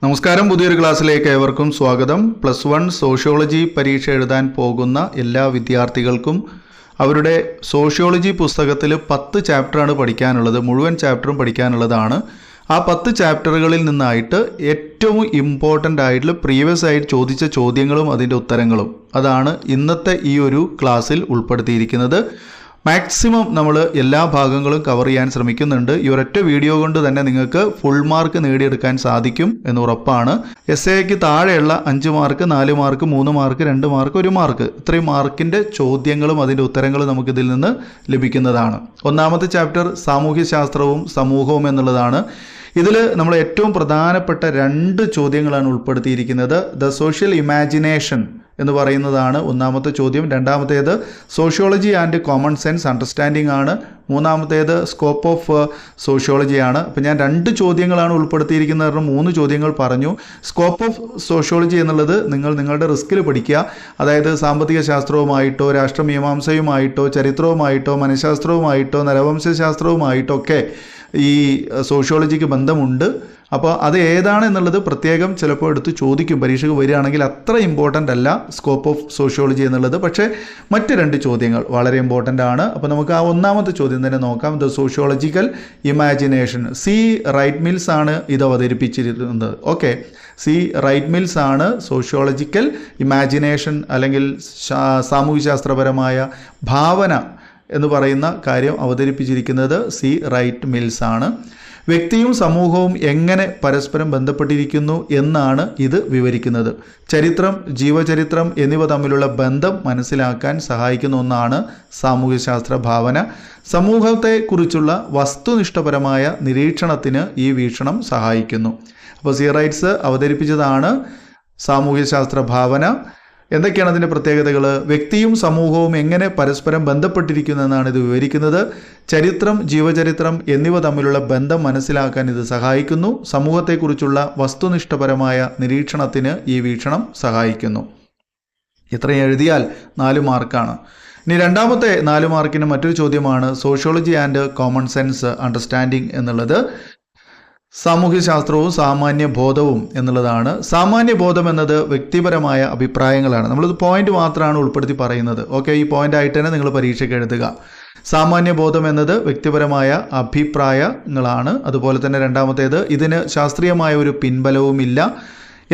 നമസ്കാരം, പുതിയൊരു ക്ലാസ്സിലേക്ക് ഏവർക്കും സ്വാഗതം. +1 സോഷ്യോളജി പരീക്ഷ എഴുതാൻ പോകുന്ന എല്ലാ വിദ്യാർത്ഥികൾക്കും അവരുടെ സോഷ്യോളജി പുസ്തകത്തിൽ 10 ചാപ്റ്ററാണ് പഠിക്കാനുള്ളത്. മുഴുവൻ ചാപ്റ്ററും പഠിക്കാനുള്ളതാണ്. ആ 10 ചാപ്റ്ററുകളിൽ നിന്നായിട്ട് ഏറ്റവും ഇമ്പോർട്ടൻ്റ് ആയിട്ടുള്ള പ്രീവിയസ് ആയിട്ട് ചോദിച്ച ചോദ്യങ്ങളും അതിൻ്റെ ഉത്തരങ്ങളും അതാണ് ഇന്നത്തെ ഈ ഒരു ക്ലാസ്സിൽ ഉൾപ്പെടുത്തിയിരിക്കുന്നത്. മാക്സിമം നമ്മൾ എല്ലാ ഭാഗങ്ങളും കവർ ചെയ്യാൻ ശ്രമിക്കുന്നുണ്ട്. ഈ ഒരൊറ്റ വീഡിയോ കൊണ്ട് തന്നെ നിങ്ങൾക്ക് ഫുൾ മാർക്ക് നേടിയെടുക്കാൻ സാധിക്കും എന്ന് ഉറപ്പാണ്. എസ്എക്ക് താഴെയുള്ള 5 mark, 4 mark, 3 mark, 2 mark, 1 mark ഇത്രയും മാർക്കിൻ്റെ ചോദ്യങ്ങളും അതിൻ്റെ ഉത്തരങ്ങളും നമുക്കിതിൽ നിന്ന് ലഭിക്കുന്നതാണ്. ഒന്നാമത്തെ ചാപ്റ്റർ സാമൂഹ്യശാസ്ത്രവും സമൂഹവും എന്നുള്ളതാണ്. ഇതിൽ നമ്മൾ ഏറ്റവും പ്രധാനപ്പെട്ട 2 ചോദ്യങ്ങളാണ് ഉൾപ്പെടുത്തിയിരിക്കുന്നത്. ദ സോഷ്യൽ ഇമാജിനേഷൻ എന്ന് പറയുന്നതാണ് ഒന്നാമത്തെ ചോദ്യം. രണ്ടാമത്തേത് sociology and common sense understanding ആണ്. മൂന്നാമത്തേത് സ്കോപ്പ് ഓഫ് സോഷ്യോളജി ആണ്. അപ്പോൾ ഞാൻ 2 ചോദ്യങ്ങളാണ് ഉൾപ്പെടുത്തിയിരിക്കുന്നത്. കാരണം 3 ചോദ്യങ്ങൾ പറഞ്ഞു. സ്കോപ്പ് ഓഫ് സോഷ്യോളജി എന്നുള്ളത് നിങ്ങളുടെ റിസ്കിൽ പഠിക്കുക. അതായത് സാമ്പത്തിക ശാസ്ത്രവുമായിട്ടോ രാഷ്ട്രമീമാംസയുമായിട്ടോ ചരിത്രവുമായിട്ടോ മനഃശാസ്ത്രവുമായിട്ടോ നരവംശാസ്ത്രവുമായിട്ടോ ഒക്കെ ഈ സോഷ്യോളജിക്ക് ബന്ധമുണ്ട്. അപ്പോൾ അത് ഏതാണെന്നുള്ളത് പ്രത്യേകം ചിലപ്പോൾ എടുത്ത് ചോദിക്കും. പരീക്ഷയ്ക്ക് വരികയാണെങ്കിൽ അത്ര ഇമ്പോർട്ടൻ്റ് അല്ല സ്കോപ്പ് ഓഫ് സോഷ്യോളജി എന്നുള്ളത്. പക്ഷേ മറ്റ് 2 ചോദ്യങ്ങൾ വളരെ ഇമ്പോർട്ടൻ്റ് ആണ്. അപ്പോൾ നമുക്ക് ആ ഒന്നാമത്തെ ചോദ്യം തന്നെ നോക്കാം. The sociological imagination. C Wright Mills ആണ് ഇത് അവതരിപ്പിച്ചിരുന്നത്. ഓക്കെ, സി റൈറ്റ് മിൽസ് ആണ് സോഷ്യോളജിക്കൽ ഇമാജിനേഷൻ അല്ലെങ്കിൽ സാമൂഹ്യശാസ്ത്രപരമായ ഭാവന എന്ന് പറയുന്ന കാര്യം അവതരിപ്പിച്ചിരിക്കുന്നത് സി റൈറ്റ് മിൽസ് ആണ്. വ്യക്തിയും സമൂഹവും എങ്ങനെ പരസ്പരം ബന്ധപ്പെട്ടിരിക്കുന്നു എന്നാണ് ഇത് വിവരിക്കുന്നത്. ചരിത്രം, ജീവചരിത്രം എന്നിവ തമ്മിലുള്ള ബന്ധം മനസ്സിലാക്കാൻ സഹായിക്കുന്ന ഒന്നാണ് സാമൂഹ്യശാസ്ത്ര ഭാവന. സമൂഹത്തെക്കുറിച്ചുള്ള വസ്തുനിഷ്ഠപരമായ നിരീക്ഷണത്തിന് ഈ വീക്ഷണം സഹായിക്കുന്നു. അപ്പോൾ സി റൈറ്റ്സ് അവതരിപ്പിച്ചതാണ് സാമൂഹ്യശാസ്ത്ര ഭാവന. എന്തൊക്കെയാണ് അതിൻ്റെ പ്രത്യേകതകൾ? വ്യക്തിയും സമൂഹവും എങ്ങനെ പരസ്പരം ബന്ധപ്പെട്ടിരിക്കുന്നു എന്നാണ് ഇത് വിവരിക്കുന്നത്. ചരിത്രം, ജീവചരിത്രം എന്നിവ തമ്മിലുള്ള ബന്ധം മനസ്സിലാക്കാൻ ഇത് സഹായിക്കുന്നു. സമൂഹത്തെക്കുറിച്ചുള്ള വസ്തുനിഷ്ഠപരമായ നിരീക്ഷണത്തിന് ഈ വീക്ഷണം സഹായിക്കുന്നു. ഇത്രയും എഴുതിയാൽ 4 മാർക്കാണ്. ഇനി രണ്ടാമത്തെ 4 മാർക്കിന് മറ്റൊരു ചോദ്യമാണ് sociology and common sense understanding എന്നുള്ളത്. സാമൂഹ്യശാസ്ത്രവും സാമാന്യ ബോധവും എന്നുള്ളതാണ്. സാമാന്യ ബോധം എന്നത് വ്യക്തിപരമായ അഭിപ്രായങ്ങളാണ്. നമ്മളിത് പോയിന്റ് മാത്രമാണ് ഉൾപ്പെടുത്തി പറയുന്നത്. ഓക്കെ, ഈ പോയിന്റ് ആയിട്ട് തന്നെ നിങ്ങൾ പരീക്ഷയ്ക്ക് എഴുതുക. സാമാന്യ ബോധം എന്നത് വ്യക്തിപരമായ അഭിപ്രായങ്ങളാണ്. അതുപോലെ തന്നെ രണ്ടാമത്തേത് ഇതിന് ശാസ്ത്രീയമായ ഒരു പിൻബലവുമില്ല.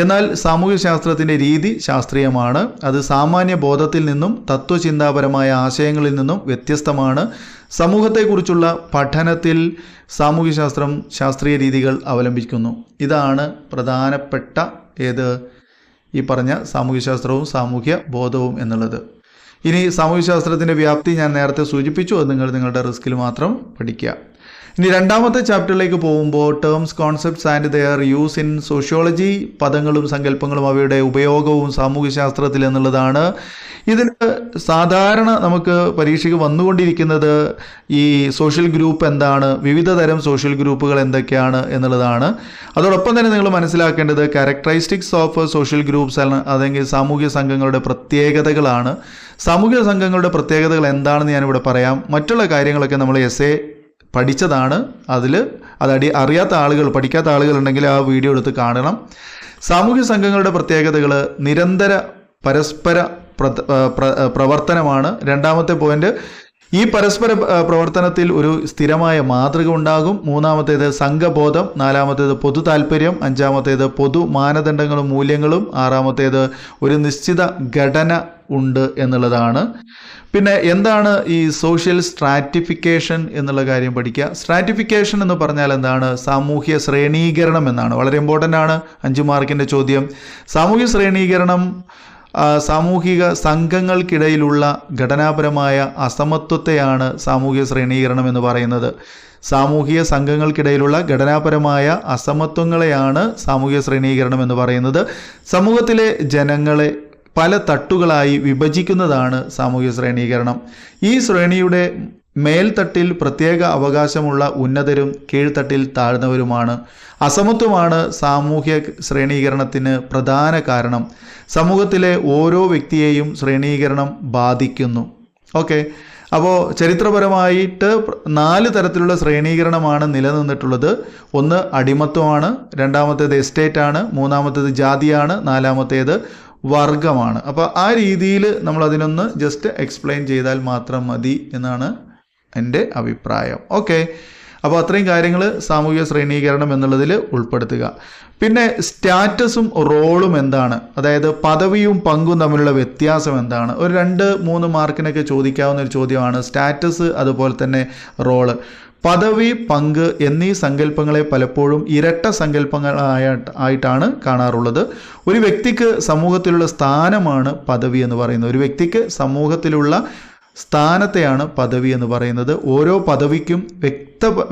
എന്നാൽ സാമൂഹ്യശാസ്ത്രത്തിൻ്റെ രീതി ശാസ്ത്രീയമാണ്. അത് സാമാന്യ ബോധത്തിൽ നിന്നും തത്വചിന്താപരമായ ആശയങ്ങളിൽ നിന്നും വ്യത്യസ്തമാണ്. സമൂഹത്തെക്കുറിച്ചുള്ള പഠനത്തിൽ സാമൂഹ്യശാസ്ത്രം ശാസ്ത്രീയ രീതികൾ അവലംബിക്കുന്നു. ഇതാണ് പ്രധാനപ്പെട്ട ഈ പറഞ്ഞ സാമൂഹ്യശാസ്ത്രവും സാമൂഹ്യ ബോധവും എന്നുള്ളത്. ഇനി സാമൂഹ്യശാസ്ത്രത്തിൻ്റെ വ്യാപ്തി ഞാൻ നേരത്തെ സൂചിപ്പിച്ചു. അത് നിങ്ങളുടെ റിസ്കിൽ മാത്രം പഠിക്കുക. ഇനി രണ്ടാമത്തെ ചാപ്റ്ററിലേക്ക് പോകുമ്പോൾ terms, concepts and their use in sociology. പദങ്ങളും സങ്കല്പങ്ങളും അവയുടെ ഉപയോഗവും സാമൂഹ്യശാസ്ത്രത്തിൽ എന്നുള്ളതാണ്. ഇതിൽ സാധാരണ നമുക്ക് പരീക്ഷയ്ക്ക് വന്നുകൊണ്ടിരിക്കുന്നത് ഈ സോഷ്യൽ ഗ്രൂപ്പ് എന്താണ്, വിവിധ തരം സോഷ്യൽ ഗ്രൂപ്പുകൾ എന്തൊക്കെയാണ് എന്നുള്ളതാണ്. അതോടൊപ്പം തന്നെ നിങ്ങൾ മനസ്സിലാക്കേണ്ടത് ക്യാരക്ടറിസ്റ്റിക്സ് ഓഫ് സോഷ്യൽ ഗ്രൂപ്പ്സ് ആണ്, അല്ലെങ്കിൽ സാമൂഹ്യ സംഘങ്ങളുടെ പ്രത്യേകതകളാണ്. സാമൂഹ്യ സംഘങ്ങളുടെ പ്രത്യേകതകൾ എന്താണെന്ന് ഞാനിവിടെ പറയാം. മറ്റുള്ള കാര്യങ്ങളൊക്കെ നമ്മൾ പഠിച്ചതാണ്. അറിയാത്ത ആളുകൾ, പഠിക്കാത്ത ആളുകൾ ഉണ്ടെങ്കിൽ ആ വീഡിയോ എടുത്ത് കാണണം. സാമൂഹ്യ സംഘങ്ങളുടെ പ്രത്യേകതകൾ നിരന്തര പരസ്പര പ്രവർത്തനമാണ്. രണ്ടാമത്തെ പോയിന്റ്, ഈ പരസ്പര പ്രവർത്തനത്തിൽ ഒരു സ്ഥിരമായ മാതൃക ഉണ്ടാകും. മൂന്നാമത്തേത് സംഘബോധം. നാലാമത്തേത് പൊതു താല്പര്യം. അഞ്ചാമത്തേത് പൊതു മാനദണ്ഡങ്ങളും മൂല്യങ്ങളും. ആറാമത്തേത് ഒരു നിശ്ചിത ഘടന ഉണ്ട് എന്നുള്ളതാണ്. പിന്നെ എന്താണ് ഈ സോഷ്യൽ സ്ട്രാറ്റിഫിക്കേഷൻ എന്നുള്ള കാര്യം പഠിക്കുക. സ്ട്രാറ്റിഫിക്കേഷൻ എന്ന് പറഞ്ഞാൽ എന്താണ്? സാമൂഹ്യ ശ്രേണീകരണം എന്നാണ്. വളരെ ഇമ്പോർട്ടൻ്റ് ആണ്, 5 മാർക്കിൻ്റെ ചോദ്യം. സാമൂഹ്യ ശ്രേണീകരണം സാമൂഹിക സംഘങ്ങൾക്കിടയിലുള്ള ഘടനാപരമായ അസമത്വത്തെയാണ് സാമൂഹിക ശ്രേണീകരണം എന്ന് പറയുന്നത്. സാമൂഹിക സംഘങ്ങൾക്കിടയിലുള്ള ഘടനാപരമായ അസമത്വങ്ങളെയാണ് സാമൂഹിക ശ്രേണീകരണം എന്ന് പറയുന്നത്. സമൂഹത്തിലെ ജനങ്ങളെ പല തട്ടുകളായി വിഭജിക്കുന്നതാണ് സാമൂഹിക ശ്രേണീകരണം. ഈ ശ്രേണിയുടെ മേൽത്തട്ടിൽ പ്രത്യേക അവകാശമുള്ള ഉന്നതരും കീഴ്ത്തട്ടിൽ താഴ്ന്നവരുമാണ്. അസമത്വമാണ് സാമൂഹ്യ ശ്രേണീകരണത്തിന് പ്രധാന കാരണം. സമൂഹത്തിലെ ഓരോ വ്യക്തിയെയും ശ്രേണീകരണം ബാധിക്കുന്നു. ഓക്കെ, അപ്പോൾ ചരിത്രപരമായിട്ട് 4 തരത്തിലുള്ള ശ്രേണീകരണമാണ് നിലനിന്നിട്ടുള്ളത്. ഒന്ന് അടിമത്വമാണ്, രണ്ടാമത്തേത് എസ്റ്റേറ്റാണ്, മൂന്നാമത്തേത് ജാതിയാണ്, നാലാമത്തേത് വർഗമാണ്. അപ്പോൾ ആ രീതിയിൽ നമ്മൾ അതിനൊന്ന് ജസ്റ്റ് എക്സ്പ്ലെയിൻ ചെയ്താൽ മാത്രം മതി എന്നാണ് എൻ്റെ അഭിപ്രായം. ഓക്കെ, അപ്പോൾ അത്രയും കാര്യങ്ങൾ സാമൂഹിക ശ്രേണീകരണം എന്നുള്ളതിൽ ഉൾപ്പെടുത്തുക. പിന്നെ സ്റ്റാറ്റസും റോളും എന്താണ്, അതായത് പദവിയും പങ്കും തമ്മിലുള്ള വ്യത്യാസം എന്താണ്, ഒരു 2-3 മാർക്കിനൊക്കെ ചോദിക്കാവുന്ന ഒരു ചോദ്യമാണ് സ്റ്റാറ്റസ് അതുപോലെ തന്നെ റോള്. പദവി, പങ്ക് എന്നീ സങ്കല്പങ്ങളെ പലപ്പോഴും ഇരട്ട സങ്കല്പങ്ങളായിട്ടാണ് കാണാറുള്ളത്. ഒരു വ്യക്തിക്ക് സമൂഹത്തിലുള്ള സ്ഥാനമാണ് പദവി എന്ന് പറയുന്നത്. ഒരു വ്യക്തിക്ക് സമൂഹത്തിലുള്ള സ്ഥാനത്തെയാണ് പദവി എന്ന് പറയുന്നത്. ഓരോ പദവിക്കും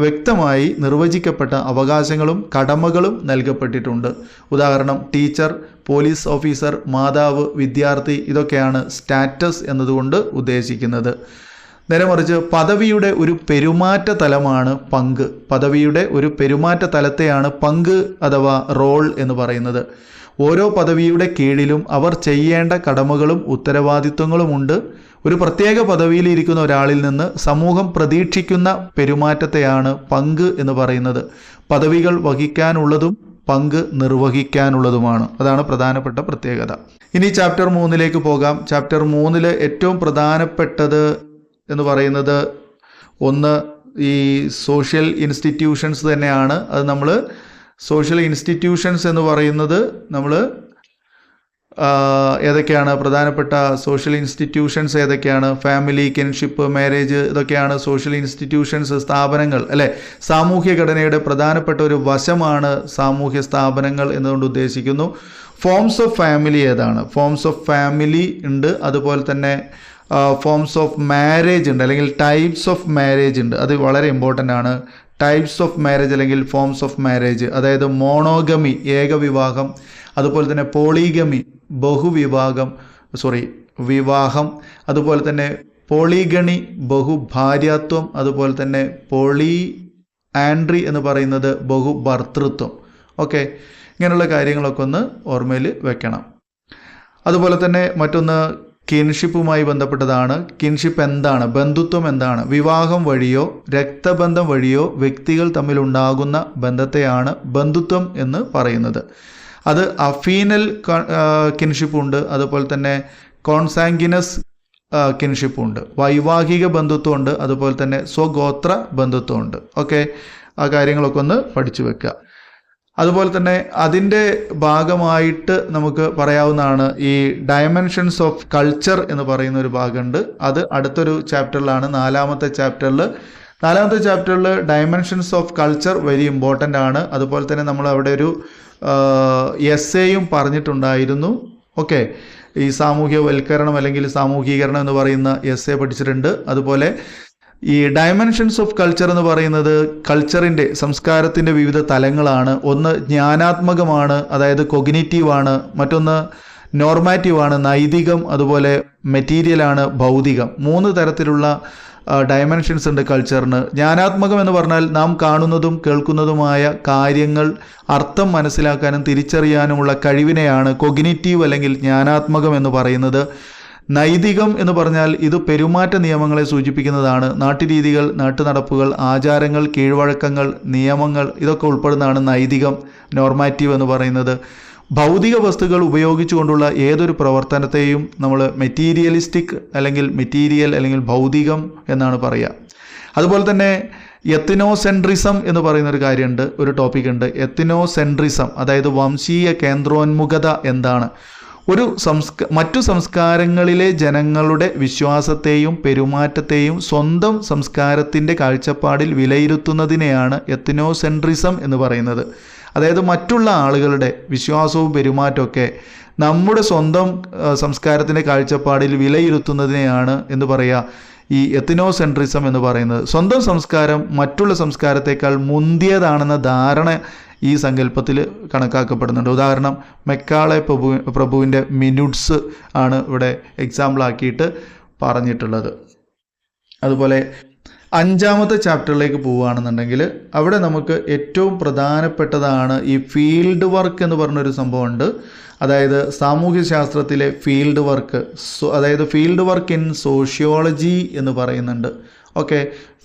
വ്യക്തമായി നിർവചിക്കപ്പെട്ട അവകാശങ്ങളും കടമകളും നൽകപ്പെട്ടിട്ടുണ്ട്. ഉദാഹരണം ടീച്ചർ, പോലീസ് ഓഫീസർ, മാതാവ്, വിദ്യാർത്ഥി, ഇതൊക്കെയാണ് സ്റ്റാറ്റസ് എന്നതുകൊണ്ട് ഉദ്ദേശിക്കുന്നത്. നേരെ മറിച്ച് പദവിയുടെ ഒരു പെരുമാറ്റ തലമാണ് പങ്ക്. പദവിയുടെ ഒരു പെരുമാറ്റ തലത്തെയാണ് പങ്ക് അഥവാ റോൾ എന്ന് പറയുന്നത്. ഓരോ പദവിയുടെ കീഴിലും അവർ ചെയ്യേണ്ട കടമകളും ഉത്തരവാദിത്വങ്ങളുമുണ്ട്. ഒരു പ്രത്യേക പദവിയിൽ ഇരിക്കുന്ന ഒരാളിൽ നിന്ന് സമൂഹം പ്രതീക്ഷിക്കുന്ന പെരുമാറ്റത്തെയാണ് പങ്ക് എന്ന് പറയുന്നത്. പദവികൾ വഹിക്കാനുള്ളതും പങ്ക് നിർവഹിക്കാനുള്ളതുമാണ്. അതാണ് പ്രധാനപ്പെട്ട പ്രത്യേകത. ഇനി ചാപ്റ്റർ 3 പോകാം. ചാപ്റ്റർ 3 ഏറ്റവും പ്രധാനപ്പെട്ടത് എന്ന് പറയുന്നത് ഒന്ന് ഈ സോഷ്യൽ ഇൻസ്റ്റിറ്റ്യൂഷൻസ് തന്നെയാണ്. അത് നമ്മൾ സോഷ്യൽ ഇൻസ്റ്റിറ്റ്യൂഷൻസ് എന്ന് പറയുന്നത് നമ്മൾ ഏതൊക്കെയാണ് പ്രധാനപ്പെട്ട സോഷ്യൽ ഇൻസ്റ്റിറ്റ്യൂഷൻസ് ഏതൊക്കെയാണ്? ഫാമിലി, കിൻഷിപ്പ്, മാരേജ്, ഇതൊക്കെയാണ് സോഷ്യൽ ഇൻസ്റ്റിറ്റ്യൂഷൻസ്, സ്ഥാപനങ്ങൾ അല്ലേ. സാമൂഹ്യ ഘടനയുടെ പ്രധാനപ്പെട്ട ഒരു വശമാണ് സാമൂഹ്യ സ്ഥാപനങ്ങൾ എന്നുകൊണ്ട് ഉദ്ദേശിക്കുന്നു. ഫോംസ് ഓഫ് ഫാമിലി ഏതാണ്? ഫോംസ് ഓഫ് ഫാമിലി ഉണ്ട്, അതുപോലെ തന്നെ ഫോംസ് ഓഫ് മാരേജ് ഉണ്ട്, അല്ലെങ്കിൽ ടൈപ്സ് ഓഫ് മാരേജ് ഉണ്ട്. അത് വളരെ ഇമ്പോർട്ടൻ്റ് ആണ്. ടൈപ്സ് ഓഫ് മാരേജ് അല്ലെങ്കിൽ ഫോംസ് ഓഫ് മാരേജ്, അതായത് മോണോഗമി ഏകവിവാഹം, അതുപോലെ തന്നെ പോളിഗമി വിവാഹം, അതുപോലെ തന്നെ പോളിഗണി ബഹുഭാര്യാത്വം, അതുപോലെ തന്നെ പോളി ആൻഡ്രി എന്ന് പറയുന്നത് ബഹുഭർത്തൃത്വം. ഓക്കെ, ഇങ്ങനെയുള്ള കാര്യങ്ങളൊക്കെ ഒന്ന് ഓർമ്മയിൽ വെക്കണം. അതുപോലെ തന്നെ മറ്റൊന്ന് കിൻഷിപ്പുമായി ബന്ധപ്പെട്ടതാണ്. കിൻഷിപ്പ് എന്താണ്? ബന്ധുത്വം എന്താണ്? വിവാഹം വഴിയോ രക്തബന്ധം വഴിയോ വ്യക്തികൾ തമ്മിലുണ്ടാകുന്ന ബന്ധത്തെയാണ് ബന്ധുത്വം എന്ന് പറയുന്നത്. അത് അഫീനൽ കിൻഷിപ്പുണ്ട്, അതുപോലെ തന്നെ കോൺസാങ്കിനസ് കിൻഷിപ്പുണ്ട്, വൈവാഹിക ബന്ധുത്വമുണ്ട്, അതുപോലെ തന്നെ സ്വഗോത്ര ബന്ധുത്വമുണ്ട്. ഓക്കെ, ആ കാര്യങ്ങളൊക്കെ ഒന്ന് പഠിച്ചു വെക്കുക. അതുപോലെ തന്നെ അതിൻ്റെ ഭാഗമായിട്ട് നമുക്ക് പറയാവുന്നതാണ് ഈ ഡയമെൻഷൻസ് ഓഫ് കൾച്ചർ എന്ന് പറയുന്ന ഒരു ഭാഗമുണ്ട്. അത് അടുത്തൊരു ചാപ്റ്ററിലാണ്, 4ാമത്തെ ചാപ്റ്ററിൽ. 4ാമത്തെ ചാപ്റ്ററിൽ dimensions of culture very important ആണ്. അതുപോലെ തന്നെ നമ്മൾ അവിടെ ഒരു എസ്സേയും പറഞ്ഞിട്ടുണ്ടായിരുന്നു. ഓക്കെ, ഈ സാമൂഹ്യവൽക്കരണം അല്ലെങ്കിൽ സാമൂഹീകരണം എന്ന് പറയുന്ന എസ്സേ പഠിച്ചിട്ടുണ്ട്. അതുപോലെ ഈ ഡയമെൻഷൻസ് ഓഫ് കൾച്ചർ എന്ന് പറയുന്നത് കൾച്ചറിൻ്റെ, സംസ്കാരത്തിൻ്റെ വിവിധ തലങ്ങളാണ്. ഒന്ന് ജ്ഞാനാത്മകമാണ്, അതായത് കൊഗ്നിറ്റീവാണ്. മറ്റൊന്ന് നോർമാറ്റീവാണ്, നൈതികം. അതുപോലെ മെറ്റീരിയലാണ്, ഭൗതികം. 3 തരത്തിലുള്ള ഡയമെൻഷൻസ് ഉണ്ട് കൾച്ചറിന്. ജ്ഞാനാത്മകം എന്ന് പറഞ്ഞാൽ നാം കാണുന്നതും കേൾക്കുന്നതുമായ കാര്യങ്ങൾ അർത്ഥം മനസ്സിലാക്കാനും തിരിച്ചറിയാനുമുള്ള കഴിവിനെയാണ് കൊഗ്നിറ്റീവ് അല്ലെങ്കിൽ ജ്ഞാനാത്മകം എന്ന് പറയുന്നത്. നൈതികം എന്ന് പറഞ്ഞാൽ ഇത് പെരുമാറ്റ നിയമങ്ങളെ സൂചിപ്പിക്കുന്നതാണ്. നാട്ടുരീതികൾ, നാട്ടുനടപ്പുകൾ, ആചാരങ്ങൾ, കീഴ്വഴക്കങ്ങൾ, നിയമങ്ങൾ, ഇതൊക്കെ ഉൾപ്പെടുന്നതാണ് നൈതികം, നോർമാറ്റീവ് എന്ന് പറയുന്നത്. ഭൗതിക വസ്തുക്കൾ ഉപയോഗിച്ചുകൊണ്ടുള്ള ഏതൊരു പ്രവർത്തനത്തെയും നമ്മൾ മെറ്റീരിയലിസ്റ്റിക് അല്ലെങ്കിൽ മെറ്റീരിയൽ അല്ലെങ്കിൽ ഭൗതികം എന്നാണ് പറയുക. അതുപോലെ തന്നെ എത്തിനോസെൻട്രിസം എന്ന് പറയുന്നൊരു കാര്യമുണ്ട്, ഒരു ടോപ്പിക് ഉണ്ട്. എത്തിനോസെൻട്രിസം അതായത് വംശീയ കേന്ദ്രോന്മുഖത എന്താണ്? മറ്റു സംസ്കാരങ്ങളിലെ ജനങ്ങളുടെ വിശ്വാസത്തെയും പെരുമാറ്റത്തെയും സ്വന്തം സംസ്കാരത്തിൻ്റെ കാഴ്ചപ്പാടിൽ വിലയിരുത്തുന്നതിനെയാണ് എത്തിനോസെൻട്രിസം എന്ന് പറയുന്നത്. അതായത് മറ്റുള്ള ആളുകളുടെ വിശ്വാസവും പെരുമാറ്റമൊക്കെ നമ്മുടെ സ്വന്തം സംസ്കാരത്തിൻ്റെ കാഴ്ചപ്പാടിൽ വിലയിരുത്തുന്നതിനെയാണ് എന്ന് പറയുക ഈ എത്തിനോസെൻട്രിസം എന്ന് പറയുന്നത്. സ്വന്തം സംസ്കാരം മറ്റുള്ള സംസ്കാരത്തേക്കാൾ മുന്തിയതാണെന്ന ധാരണ ഈ സങ്കല്പത്തിൽ കണക്കാക്കപ്പെടുന്നുണ്ട്. ഉദാഹരണം മെക്കാളെ പ്രഭുവിൻ്റെ മിനുട്സ് ആണ് ഇവിടെ എക്സാമ്പിൾ ആക്കിയിട്ട് പറഞ്ഞിട്ടുള്ളത്. അതുപോലെ അഞ്ചാമത്തെ ചാപ്റ്ററിലേക്ക് പോവുകയാണെന്നുണ്ടെങ്കിൽ അവിടെ നമുക്ക് ഏറ്റവും പ്രധാനപ്പെട്ടതാണ് ഈ ഫീൽഡ് വർക്ക് എന്ന് പറഞ്ഞൊരു സംഭവമുണ്ട്. അതായത് സാമൂഹ്യ ശാസ്ത്രത്തിലെ ഫീൽഡ് വർക്ക്, അതായത് ഫീൽഡ് വർക്ക് ഇൻ സോഷ്യോളജി എന്ന് പറയുന്നുണ്ട്. Okay,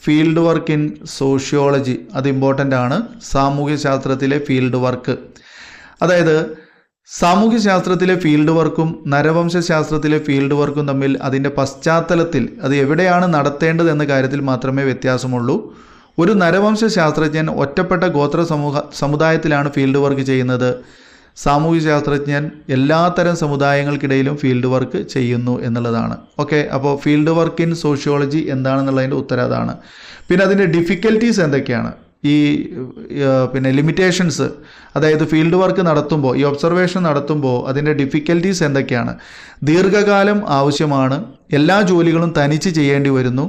field work in sociology അത് ഇമ്പോർട്ടൻ്റ് ആണ്. സാമൂഹ്യ ശാസ്ത്രത്തിലെ ഫീൽഡ് വർക്ക്, അതായത് സാമൂഹ്യ ശാസ്ത്രത്തിലെ ഫീൽഡ് വർക്കും നരവംശാസ്ത്രത്തിലെ ഫീൽഡ് വർക്കും തമ്മിൽ അതിൻ്റെ പശ്ചാത്തലത്തിൽ അത് എവിടെയാണ് നടത്തേണ്ടത് എന്ന കാര്യത്തിൽ മാത്രമേ വ്യത്യാസമുള്ളൂ. ഒരു നരവംശ ശാസ്ത്രജ്ഞൻ ഒറ്റപ്പെട്ട ഗോത്ര സമുദായത്തിലാണ് ഫീൽഡ് വർക്ക് ചെയ്യുന്നത്. സാമൂഹ്യ ശാസ്ത്രജ്ഞൻ എല്ലാത്തരം സമുദായങ്ങൾക്കിടയിലും ഫീൽഡ് വർക്ക് ചെയ്യുന്നു എന്നുള്ളതാണ്. ഓക്കെ, അപ്പോൾ ഫീൽഡ് വർക്ക് ഇൻ സോഷ്യോളജി എന്താണെന്നുള്ളതിൻ്റെ ഉത്തരം അതാണ്. പിന്നെ അതിൻ്റെ ഡിഫിക്കൽറ്റീസ് എന്തൊക്കെയാണ്, ഈ പിന്നെ ലിമിറ്റേഷൻസ്, അതായത് ഫീൽഡ് വർക്ക് നടത്തുമ്പോൾ, ഈ ഒബ്സർവേഷൻ നടത്തുമ്പോൾ അതിൻ്റെ ഡിഫിക്കൽറ്റീസ് എന്തൊക്കെയാണ്. ദീർഘകാലം ആവശ്യമാണ്, എല്ലാ ജോലികളും തനിച്ച് ചെയ്യേണ്ടി വരുന്നു,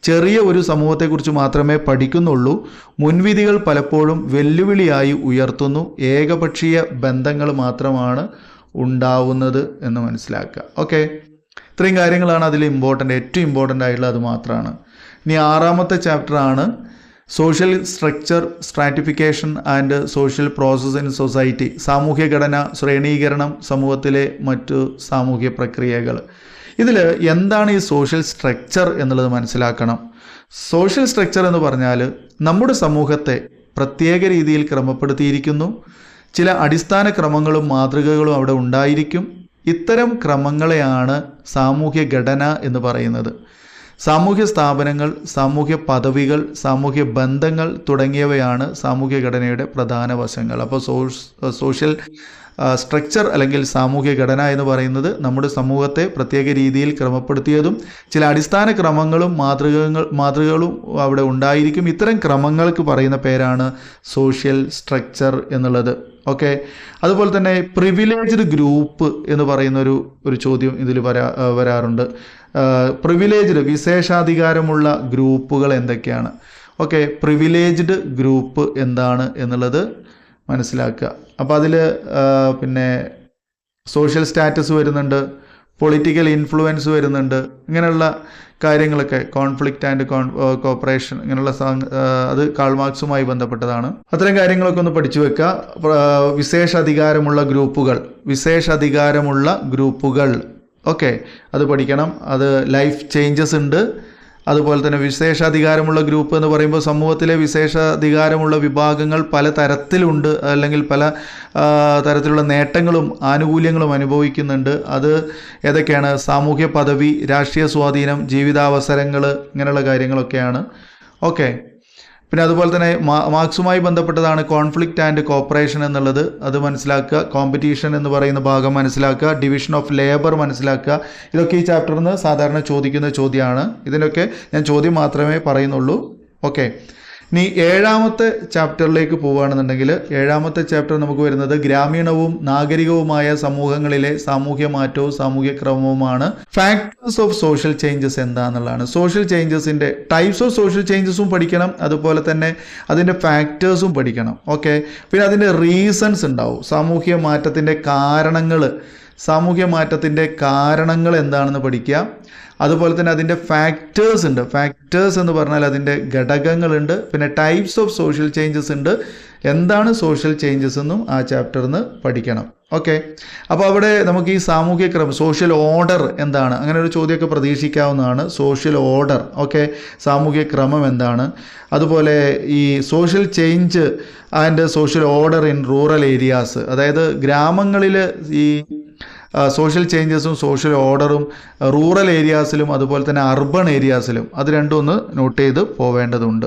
ചെറിയ ഒരു സമൂഹത്തെക്കുറിച്ച് മാത്രമേ പഠിക്കുന്നുള്ളൂ, മുൻവിധികൾ പലപ്പോഴും വെല്ലുവിളിയായി ഉയർത്തുന്നു, ഏകപക്ഷീയ ബന്ധങ്ങൾ മാത്രമാണ് ഉണ്ടാവുന്നത് എന്ന് മനസ്സിലാക്കുക. ഓക്കെ, ഇത്രയും കാര്യങ്ങളാണ് അതിൽ ഏറ്റവും ഇമ്പോർട്ടൻ്റ് ആയിട്ടുള്ളത്, അത് മാത്രമാണ്. ഇനി ആറാമത്തെ ചാപ്റ്ററാണ് social structure, stratification and social process in society. സാമൂഹ്യ ഘടന, ശ്രേണീകരണം, സമൂഹത്തിലെ മറ്റു സാമൂഹ്യ പ്രക്രിയകൾ. ഇതിൽ എന്താണ് ഈ സോഷ്യൽ സ്ട്രക്ചർ എന്നുള്ളത് മനസ്സിലാക്കണം. സോഷ്യൽ സ്ട്രക്ചർ എന്ന് പറഞ്ഞാൽ നമ്മുടെ സമൂഹത്തെ പ്രത്യേക രീതിയിൽ ക്രമപ്പെടുത്തിയിരിക്കുന്നു. ചില അടിസ്ഥാന ക്രമങ്ങളും മാതൃകകളും അവിടെ ഉണ്ടായിരിക്കും. ഇത്തരം ക്രമങ്ങളെയാണ് സാമൂഹ്യ ഘടന എന്ന് പറയുന്നത്. സാമൂഹ്യ സ്ഥാപനങ്ങൾ, സാമൂഹ്യ പദവികൾ, സാമൂഹ്യ ബന്ധങ്ങൾ തുടങ്ങിയവയാണ് സാമൂഹ്യ ഘടനയുടെ പ്രധാന വശങ്ങൾ. അപ്പോൾ സോഷ്യൽ സ്ട്രക്ചർ അല്ലെങ്കിൽ സാമൂഹ്യ ഘടന എന്ന് പറയുന്നത് നമ്മുടെ സമൂഹത്തെ പ്രത്യേക രീതിയിൽ ക്രമപ്പെടുത്തിയതും ചില അടിസ്ഥാന ക്രമങ്ങളും മാതൃകകളും അവിടെ ഉണ്ടായിരിക്കും. ഇത്തരം ക്രമങ്ങൾക്ക് പറയുന്ന പേരാണ് സോഷ്യൽ സ്ട്രക്ചർ എന്നുള്ളത്. ഓക്കെ, അതുപോലെ തന്നെ പ്രിവിലേജ്ഡ് ഗ്രൂപ്പ് എന്ന് പറയുന്ന ഒരു ചോദ്യം ഇതിൽ വരാറുണ്ട്. പ്രിവിലേജ്ഡ്, വിശേഷാധികാരമുള്ള ഗ്രൂപ്പുകൾ എന്തൊക്കെയാണ്? ഓക്കെ, പ്രിവിലേജ്ഡ് ഗ്രൂപ്പ് എന്താണ് എന്നുള്ളത് മനസ്സിലാക്കുക. അപ്പോൾ അതിൽ പിന്നെ സോഷ്യൽ സ്റ്റാറ്റസ് വരുന്നുണ്ട്, പൊളിറ്റിക്കൽ ഇൻഫ്ലുവൻസ് വരുന്നുണ്ട്, ഇങ്ങനെയുള്ള കാര്യങ്ങളൊക്കെ, കോൺഫ്ലിക്റ്റ് ആൻഡ് കോപ്പറേഷൻ, ഇങ്ങനെയുള്ള അത് കാൾ മാർക്സുമായി ബന്ധപ്പെട്ടതാണ്. അത്തരം കാര്യങ്ങളൊക്കെ ഒന്ന് പഠിച്ചു വെക്കുക. വിശേഷാധികാരമുള്ള ഗ്രൂപ്പുകൾ ഓക്കെ, അത് പഠിക്കണം. അത് ലൈഫ് ചേഞ്ചസ് ഉണ്ട്. അതുപോലെ തന്നെ വിശേഷാധികാരമുള്ള ഗ്രൂപ്പ് എന്ന് പറയുമ്പോൾ സമൂഹത്തിലെ വിശേഷാധികാരമുള്ള വിഭാഗങ്ങൾ പല തരത്തിലുണ്ട്, അല്ലെങ്കിൽ പല തരത്തിലുള്ള നേട്ടങ്ങളും ആനുകൂല്യങ്ങളും അനുഭവിക്കുന്നുണ്ട്. അത് ഏതൊക്കെയാണ്? സാമൂഹ്യ പദവി, രാഷ്ട്രീയ സ്വാധീനം, ജീവിതാവസരങ്ങൾ, ഇങ്ങനെയുള്ള കാര്യങ്ങളൊക്കെയാണ്. ഓക്കെ, പിന്നെ അതുപോലെ തന്നെ മാർക്സുമായി ബന്ധപ്പെട്ടതാണ് കോൺഫ്ലിക്റ്റ് ആൻഡ് കോപ്പറേഷൻ എന്നുള്ളത്, അത് മനസ്സിലാക്കുക. കോമ്പറ്റീഷൻ എന്ന് പറയുന്ന ഭാഗം മനസ്സിലാക്കുക. ഡിവിഷൻ ഓഫ് ലേബർ മനസ്സിലാക്കുക. ഇതൊക്കെ ഈ ചാപ്റ്ററിൽ നിന്ന് സാധാരണ ചോദിക്കുന്ന ചോദ്യമാണ്. ഇതിനൊക്കെ ഞാൻ ചോദ്യം മാത്രമേ പറയുന്നുള്ളൂ. ഓക്കെ, ഇനി ഏഴാമത്തെ ചാപ്റ്ററിലേക്ക് പോവുകയാണെന്നുണ്ടെങ്കിൽ, ഏഴാമത്തെ ചാപ്റ്റർ നമുക്ക് വരുന്നത് ഗ്രാമീണവും നാഗരികവുമായ സമൂഹങ്ങളിലെ സാമൂഹ്യ മാറ്റവും സാമൂഹ്യ ക്രമവുമാണ്. ഫാക്ടേഴ്സ് ഓഫ് സോഷ്യൽ ചേഞ്ചസ് എന്താണെന്നുള്ളതാണ്. സോഷ്യൽ ചേഞ്ചസിൻ്റെ ടൈപ്സ് ഓഫ് സോഷ്യൽ ചേഞ്ചസും പഠിക്കണം, അതുപോലെ തന്നെ അതിൻ്റെ ഫാക്ടേഴ്സും പഠിക്കണം. ഓക്കെ, പിന്നെ അതിൻ്റെ റീസൺസ് ഉണ്ടാവും. സാമൂഹ്യ മാറ്റത്തിൻ്റെ കാരണങ്ങൾ എന്താണെന്ന് പഠിക്കുക. അതുപോലെ തന്നെ അതിൻ്റെ ഫാക്ടേഴ്സ് ഉണ്ട്. ഫാക്ടേഴ്സ് എന്ന് പറഞ്ഞാൽ അതിൻ്റെ ഘടകങ്ങളുണ്ട്. പിന്നെ ടൈപ്സ് ഓഫ് സോഷ്യൽ ചേഞ്ചസ് ഉണ്ട്. എന്താണ് സോഷ്യൽ ചേഞ്ചസ് എന്നും ആ ചാപ്റ്ററിൽ നിന്ന് പഠിക്കണം. ഓക്കെ, അപ്പോൾ അവിടെ നമുക്ക് ഈ സാമൂഹ്യ ക്രമം, സോഷ്യൽ ഓർഡർ എന്താണ്, അങ്ങനെ ഒരു ചോദ്യമൊക്കെ പ്രതീക്ഷിക്കാവുന്നതാണ്. സോഷ്യൽ ഓർഡർ, ഓക്കെ, സാമൂഹ്യ ക്രമം എന്താണ്. അതുപോലെ ഈ social change and social order in rural areas, അതായത് ഗ്രാമങ്ങളിൽ ഈ സോഷ്യൽ ചേഞ്ചസും സോഷ്യൽ ഓർഡറും റൂറൽ ഏരിയാസിലും അതുപോലെ തന്നെ അർബൺ ഏരിയാസിലും, അത് രണ്ടും ഒന്ന് നോട്ട് ചെയ്ത് പോവേണ്ടതുണ്ട്.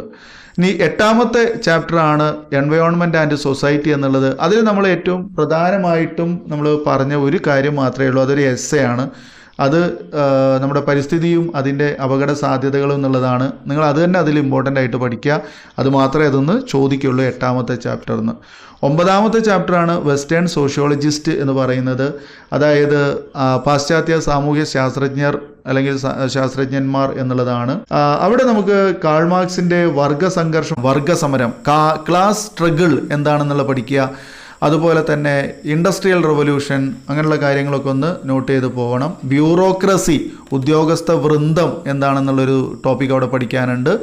ഇനി എട്ടാമത്തെ ചാപ്റ്ററാണ് എൻവയോൺമെൻറ്റ് ആൻഡ് സൊസൈറ്റി എന്നുള്ളത്. അതിൽ നമ്മൾ ഏറ്റവും പ്രധാനമായിട്ടും നമ്മൾ പറഞ്ഞ ഒരു കാര്യം മാത്രമേ ഉള്ളൂ, അതൊരു എസ്സേ ആണ്. അത് നമ്മുടെ പരിസ്ഥിതിയും അതിൻ്റെ അപകട സാധ്യതകളും എന്നുള്ളതാണ്. നിങ്ങൾ അത് തന്നെ അതിൽ ഇമ്പോർട്ടൻ്റ് ആയിട്ട് പഠിക്കുക. അത് മാത്രമേ അതൊന്ന് ചോദിക്കുള്ളൂ എട്ടാമത്തെ ചാപ്റ്ററിന്. ഒമ്പതാമത്തെ ചാപ്റ്ററാണ് വെസ്റ്റേൺ സോഷ്യോളജിസ്റ്റ് എന്ന് പറയുന്നത്. അതായത് പാശ്ചാത്യ സാമൂഹ്യ ശാസ്ത്രജ്ഞർ അല്ലെങ്കിൽ ശാസ്ത്രജ്ഞന്മാർ എന്നുള്ളതാണ്. അവിടെ നമുക്ക് കാൾ മാർക്സിൻ്റെ വർഗസമരം, ക്ലാസ് സ്ട്രഗിൾ എന്താണെന്നുള്ള പഠിക്കുക. അതുപോലെ തന്നെ ഇൻഡസ്ട്രിയൽ റവല്യൂഷൻ, അങ്ങനെയുള്ള കാര്യങ്ങളൊക്കെ ഒന്ന് നോട്ട് ചെയ്ത് പോകണം. ബ്യൂറോക്രസി, ഉദ്യോഗസ്ഥ വൃന്ദം എന്താണെന്നുള്ളൊരു ടോപ്പിക് അവിടെ പഠിക്കാനുണ്ട്.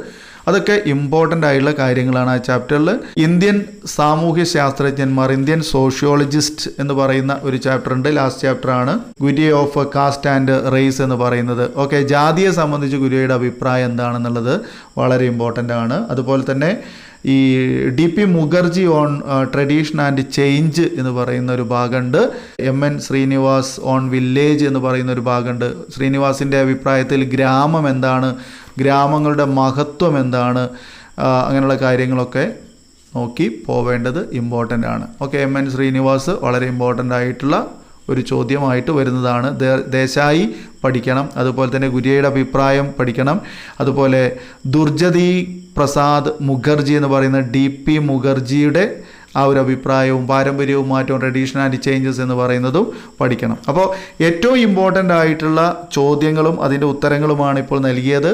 അതൊക്കെ ഇമ്പോർട്ടൻ്റ് ആയിട്ടുള്ള കാര്യങ്ങളാണ് ആ ചാപ്റ്ററിൽ. ഇന്ത്യൻ സാമൂഹ്യ ശാസ്ത്രജ്ഞന്മാർ, ഇന്ത്യൻ സോഷ്യോളജിസ്റ്റ് എന്ന് പറയുന്ന ഒരു ചാപ്റ്റർ ഉണ്ട്. ലാസ്റ്റ് ചാപ്റ്റർ ആണ് ഗുരിയ ഓഫ് കാസ്റ്റ് ആൻഡ് റേസ് എന്ന് പറയുന്നത്. ഓക്കെ, ജാതിയെ സംബന്ധിച്ച് ഗുരിയയുടെ അഭിപ്രായം എന്താണെന്നുള്ളത് വളരെ ഇമ്പോർട്ടൻ്റ് ആണ്. അതുപോലെ തന്നെ ഈ DP Mukherjee on tradition and change എന്ന് പറയുന്ന ഒരു ഭാഗമുണ്ട്. MN ശ്രീനിവാസ് ഓൺ വില്ലേജ് എന്ന് പറയുന്ന ഒരു ഭാഗമുണ്ട്. ശ്രീനിവാസിൻ്റെ അഭിപ്രായത്തിൽ ഗ്രാമം എന്താണ്, ഗ്രാമങ്ങളുടെ മഹത്വം എന്താണ്, അങ്ങനെയുള്ള കാര്യങ്ങളൊക്കെ നോക്കി പോവേണ്ടത് ഇമ്പോർട്ടൻ്റ് ആണ്. ഓക്കെ, MN ശ്രീനിവാസ് വളരെ ഇമ്പോർട്ടൻ്റ് ആയിട്ടുള്ള ഒരു ചോദ്യമായിട്ട് വരുന്നതാണ്. ദേശായി പഠിക്കണം, അതുപോലെ തന്നെ ഗുരിയയുടെ അഭിപ്രായം പഠിക്കണം, അതുപോലെ ദുർജതി പ്രസാദ് മുഖർജി എന്ന് പറയുന്ന DP മുഖർജിയുടെ ആ ഒരു അഭിപ്രായവും പാരമ്പര്യവും മാറ്റവും ട്രഡീഷൻ ആൻഡ് ചേഞ്ചസ് എന്ന് പറയുന്നതും പഠിക്കണം. അപ്പോൾ ഏറ്റവും ഇമ്പോർട്ടൻ്റ് ആയിട്ടുള്ള ചോദ്യങ്ങളും അതിൻ്റെ ഉത്തരങ്ങളുമാണ് ഇപ്പോൾ നൽകിയത്.